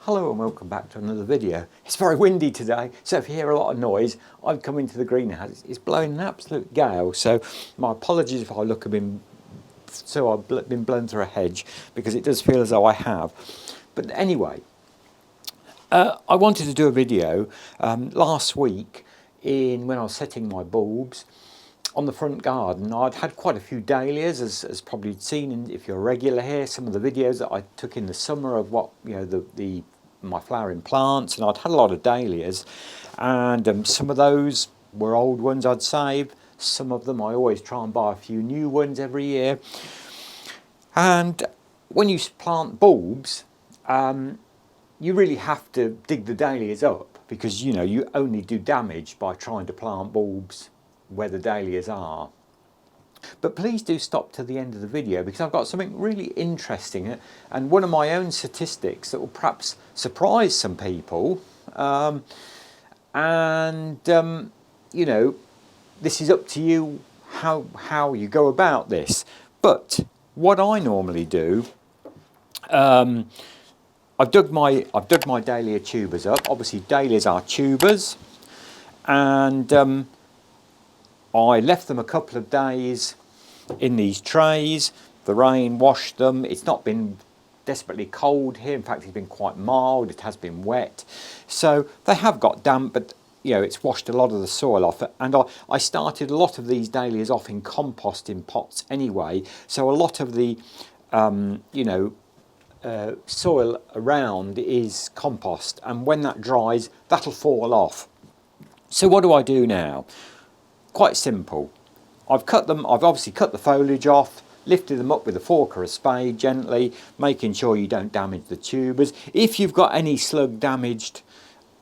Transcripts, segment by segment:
Hello and welcome back to another video. It's very windy today, so if you hear a lot of noise, I've come into the greenhouse. It's blowing an absolute gale, so my apologies if I look a bit, so I've been blown through a hedge, because it does feel as though I have. But anyway, I wanted to do a video last week when I was setting my bulbs on the front garden. I'd had quite a few dahlias, as probably you'd seen if you're regular here, some of the videos that I took in the summer of what, you know, my flowering plants, and I'd had a lot of dahlias, and some of those were old ones I'd saved. Some of them I always try and buy a few new ones every year. And when you plant bulbs, you really have to dig the dahlias up, because you know you only do damage by trying to plant bulbs where the dahlias are. But please do stop to the end of the video, because I've got something really interesting and one of my own statistics that will perhaps surprise some people. You know, this is up to you how you go about this. But what I normally do, I've dug my dahlia tubers up. Obviously dahlias are tubers, and I left them a couple of days in these trays. The rain washed them. It's not been desperately cold here. In fact, it's been quite mild. It has been wet. So they have got damp, but you know, it's washed a lot of the soil off. And I started a lot of these dahlias off in compost in pots anyway. So a lot of the, you know, soil around is compost. And when that dries, that'll fall off. So what do I do now? Quite simple. I've obviously cut the foliage off, lifted them up with a fork or a spade gently, making sure you don't damage the tubers. If you've got any slug damaged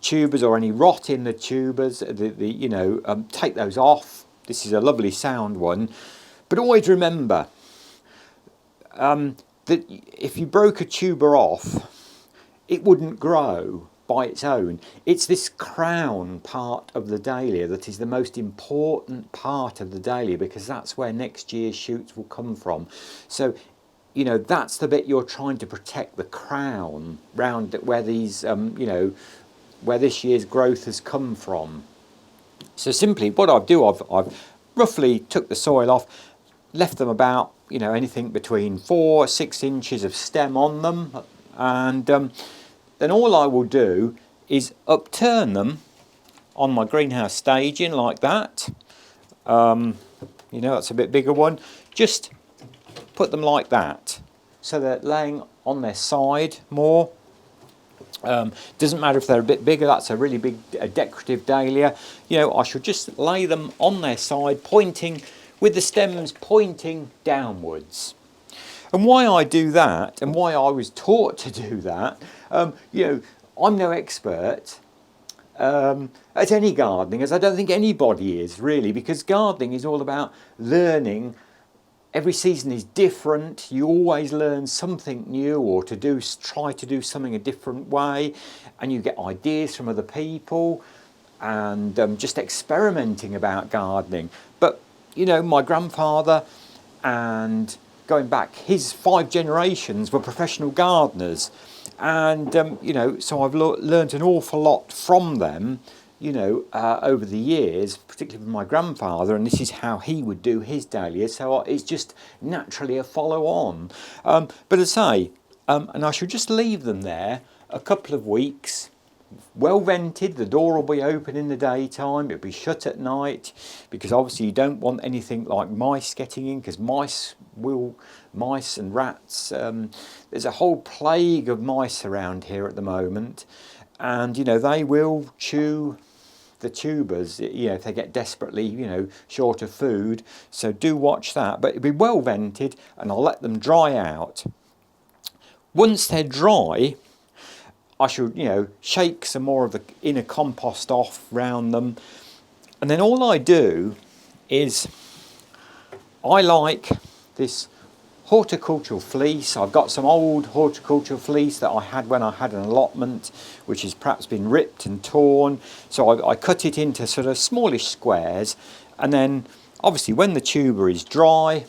tubers or any rot in the tubers, you know, take those off. This is a lovely sound one. But always remember that if you broke a tuber off, it wouldn't grow by its own. It's this crown part of the dahlia that is the most important part of the dahlia, because that's where next year's shoots will come from. So, you know, that's the bit you're trying to protect, the crown round where these, you know, where this year's growth has come from. So simply what I've roughly took the soil off, left them about, you know, anything between 4 or 6 inches of stem on them, and then all I will do is upturn them on my greenhouse staging like that. You know, that's a bit bigger one. Just put them like that, so they're laying on their side more. Doesn't matter if they're a bit bigger. That's a really big decorative dahlia. You know, I should just lay them on their side, pointing with the stems pointing downwards. And why I do that, and why I was taught to do that, you know, I'm no expert at any gardening, as I don't think anybody is really, because gardening is all about learning. Every season is different. You always learn something new, or try to do something a different way, and you get ideas from other people, and just experimenting about gardening. But you know, my grandfather and going back, his 5 generations were professional gardeners, and you know, so I've learnt an awful lot from them, you know, over the years, particularly from my grandfather, and this is how he would do his dahlias, so it's just naturally a follow on. But as I say, and I should just leave them there a couple of weeks, well vented. The door will be open in the daytime, it'll be shut at night, because obviously you don't want anything like mice getting in, because mice and rats, there's a whole plague of mice around here at the moment, and you know, they will chew the tubers, you know, if they get desperately, you know, short of food. So do watch that. But it'll be well vented, and I'll let them dry out. Once they're dry, I should, you know, shake some more of the inner compost off round them, and then all I do is I like this horticultural fleece. I've got some old horticultural fleece that I had when I had an allotment, which has perhaps been ripped and torn. So I cut it into sort of smallish squares, and then obviously when the tuber is dry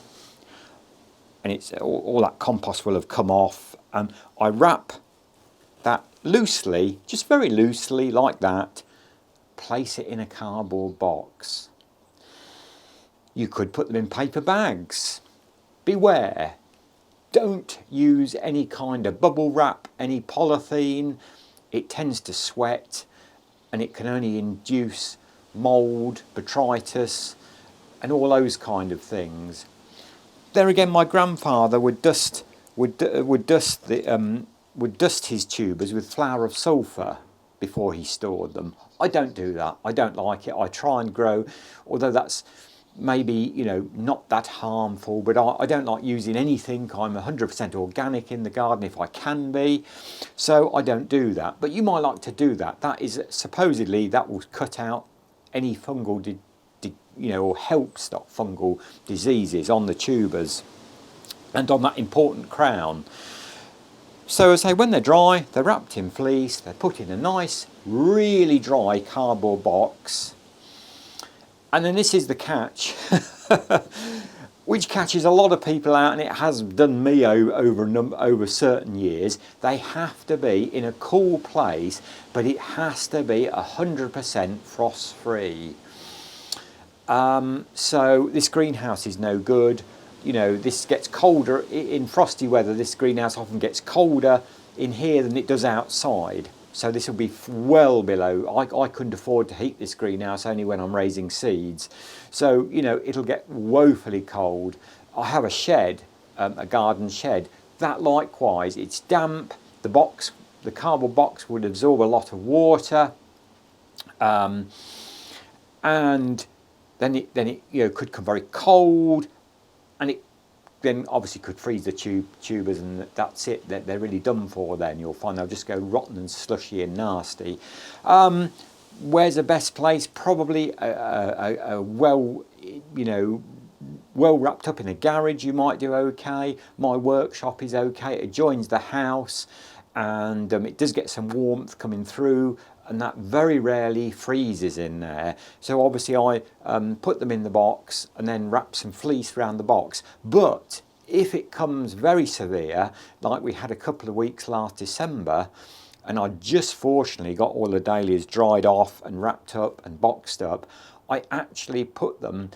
and it's all that compost will have come off, I wrap that loosely, just very loosely like that, place it in a cardboard box. You could put them in paper bags. Beware, don't use any kind of bubble wrap, any polythene. It tends to sweat and it can only induce mould, botrytis and all those kind of things. There again, my grandfather would dust his tubers with flour of sulphur before he stored them. I don't do that. I don't like it. I try and grow, although that's maybe, you know, not that harmful, but I don't like using anything. I'm 100% organic in the garden if I can be, so I don't do that. But you might like to do that. That is supposedly that will cut out any fungal, or help stop fungal diseases on the tubers and on that important crown. So as I say, when they're dry, they're wrapped in fleece, they're put in a nice, really dry cardboard box. And then this is the catch, which catches a lot of people out, and it has done me over certain years. They have to be in a cool place, but it has to be 100% frost-free. So this greenhouse is no good. You know, this gets colder in frosty weather. This greenhouse often gets colder in here than it does outside. So this will be well below. I couldn't afford to heat this greenhouse only when I'm raising seeds. So, you know, it'll get woefully cold. I have a shed, a garden shed. That likewise, it's damp. The cardboard box would absorb a lot of water. And then it could come very cold. And it then obviously could freeze the tubers, and that's it. They're really done for then. You'll find they'll just go rotten and slushy and nasty. Where's the best place? Probably a well wrapped up in a garage. You might do okay. My workshop is okay. It adjoins the house, and it does get some warmth coming through, and that very rarely freezes in there. So obviously I put them in the box and then wrap some fleece around the box. But if it comes very severe, like we had a couple of weeks last December, and I just fortunately got all the dahlias dried off and wrapped up and boxed up, I actually put them,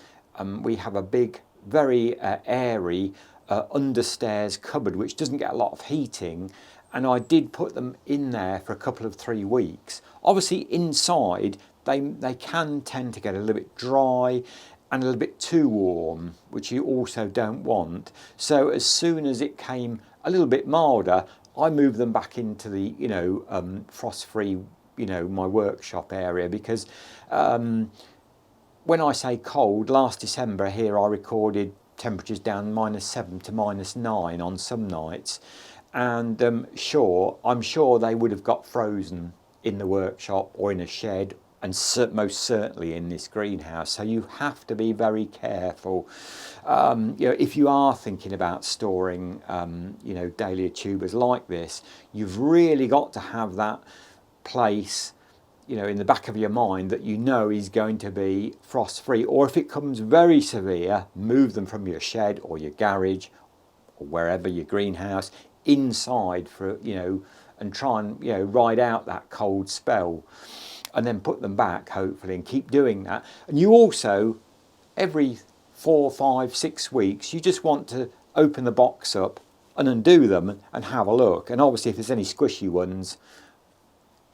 we have a big, very airy understairs cupboard which doesn't get a lot of heating, and I did put them in there for a couple of 3 weeks. Obviously inside they can tend to get a little bit dry and a little bit too warm, which you also don't want. So as soon as it came a little bit milder, I moved them back into the frost-free, my workshop area, because when I say cold, last December here I recorded temperatures down -7 to -9 on some nights. And I'm sure they would have got frozen in the workshop or in a shed, and most certainly in this greenhouse. So you have to be very careful. If you are thinking about storing, dahlia tubers like this, you've really got to have that place, in the back of your mind that is going to be frost-free. Or if it comes very severe, move them from your shed or your garage or wherever, your greenhouse, inside for and try and ride out that cold spell, and then put them back hopefully, and keep doing that. And you also, every 4, 5, 6 weeks, you just want to open the box up and undo them and have a look. And obviously if there's any squishy ones,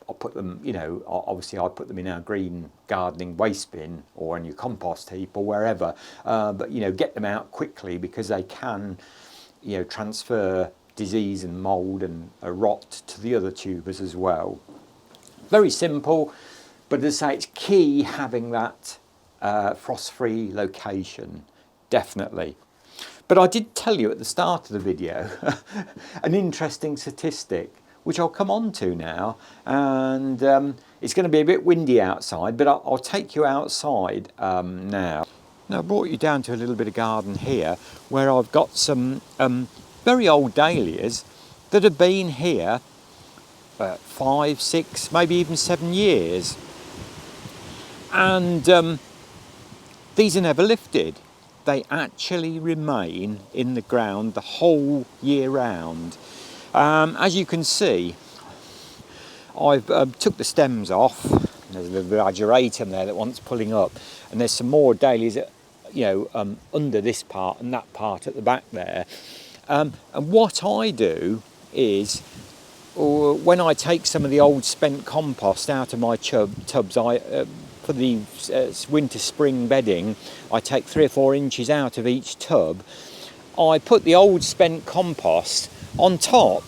I'll put them, obviously I put them in our green gardening waste bin or in your compost heap or wherever, but get them out quickly, because they can transfer disease and mould and rot to the other tubers as well. Very simple, but as I say, it's key having that frost-free location, definitely. But I did tell you at the start of the video an interesting statistic, which I'll come on to now, and it's going to be a bit windy outside, but I'll take you outside now. Now I brought you down to a little bit of garden here where I've got some very old dahlias that have been here 5, 6, maybe even 7 years, and these are never lifted. They actually remain in the ground the whole year round. As you can see, I've took the stems off. There's a little ageratum there that wants pulling up, and there's some more dahlias, under this part and that part at the back there. And what I do is, when I take some of the old spent compost out of my tubs, for the winter-spring bedding, I take 3 or 4 inches out of each tub. I put the old spent compost on top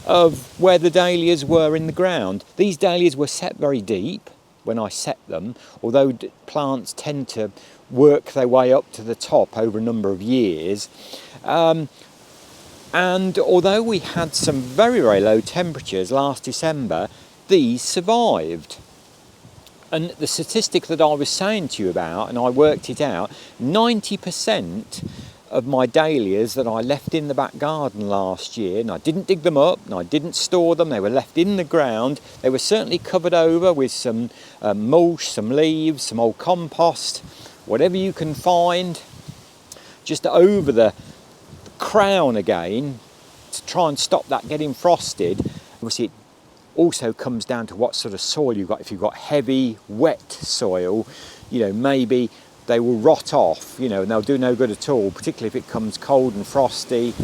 of where the dahlias were in the ground. These dahlias were set very deep when I set them, although plants tend to work their way up to the top over a number of years. And although we had some very, very low temperatures last December, these survived. And the statistic that I was saying to you about, and I worked it out, 90% of my dahlias that I left in the back garden last year, and I didn't dig them up, and I didn't store them, they were left in the ground. They were certainly covered over with some mulch, some leaves, some old compost, whatever you can find, just over the crown again, to try and stop that getting frosted. Obviously, it also comes down to what sort of soil you've got. If you've got heavy, wet soil, maybe they will rot off, and they'll do no good at all, particularly if it comes cold and frosty,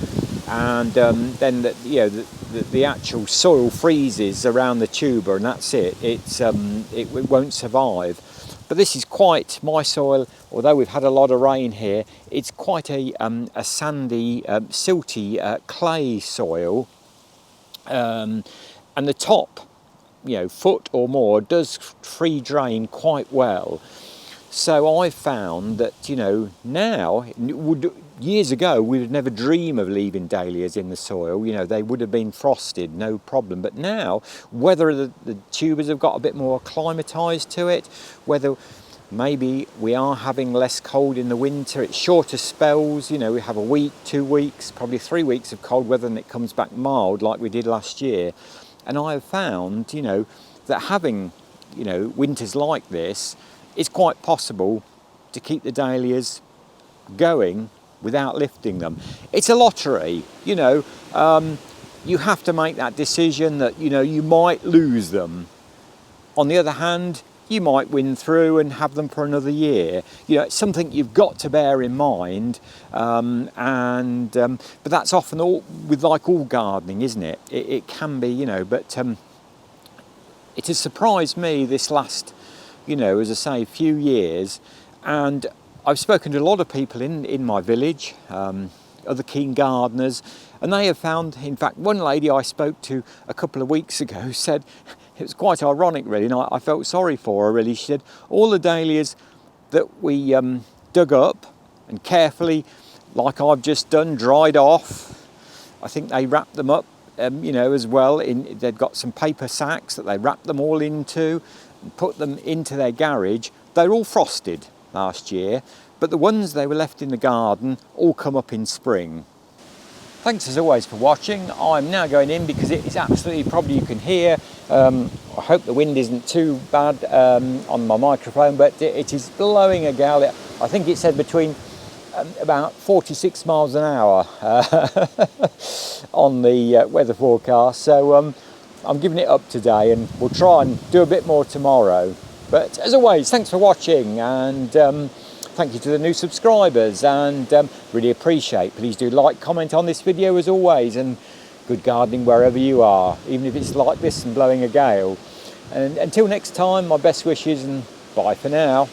and then the actual soil freezes around the tuber, and that's it. It won't survive. But this is quite, my soil, although we've had a lot of rain here, it's quite a sandy, silty clay soil. And the top, foot or more, does free drain quite well. So I found that, now, years ago, we would never dream of leaving dahlias in the soil. They would have been frosted, no problem. But now, whether the tubers have got a bit more acclimatised to it, whether maybe we are having less cold in the winter, it's shorter spells, we have a week, 2 weeks, probably 3 weeks of cold weather, and it comes back mild like we did last year. And I have found, that having, winters like this, it's quite possible to keep the dahlias going without lifting them. It's a lottery, you have to make that decision that, you might lose them. On the other hand, you might win through and have them for another year. It's something you've got to bear in mind. But that's often with all gardening, isn't it? It can be, but it has surprised me this last, as I say, few years. And I've spoken to a lot of people in my village, other keen gardeners, and they have found, in fact, one lady I spoke to a couple of weeks ago said, it was quite ironic really, and I felt sorry for her really. She said, all the dahlias that we dug up and carefully, like I've just done, dried off, I think they wrapped them up, as well. They'd got some paper sacks that they wrapped them all into and put them into their garage. They were all frosted last year, but the ones they were left in the garden all come up in spring. Thanks as always for watching. I'm now going in because it is absolutely, probably you can hear, I hope the wind isn't too bad on my microphone, but it is blowing a gale. I think it said between about 46 miles an hour on the weather forecast. So I'm giving it up today, and we'll try and do a bit more tomorrow. But as always, thanks for watching, and thank you to the new subscribers, and really appreciate. Please do like, comment on this video as always, and good gardening wherever you are, even if it's like this and blowing a gale. And until next time, my best wishes, and bye for now.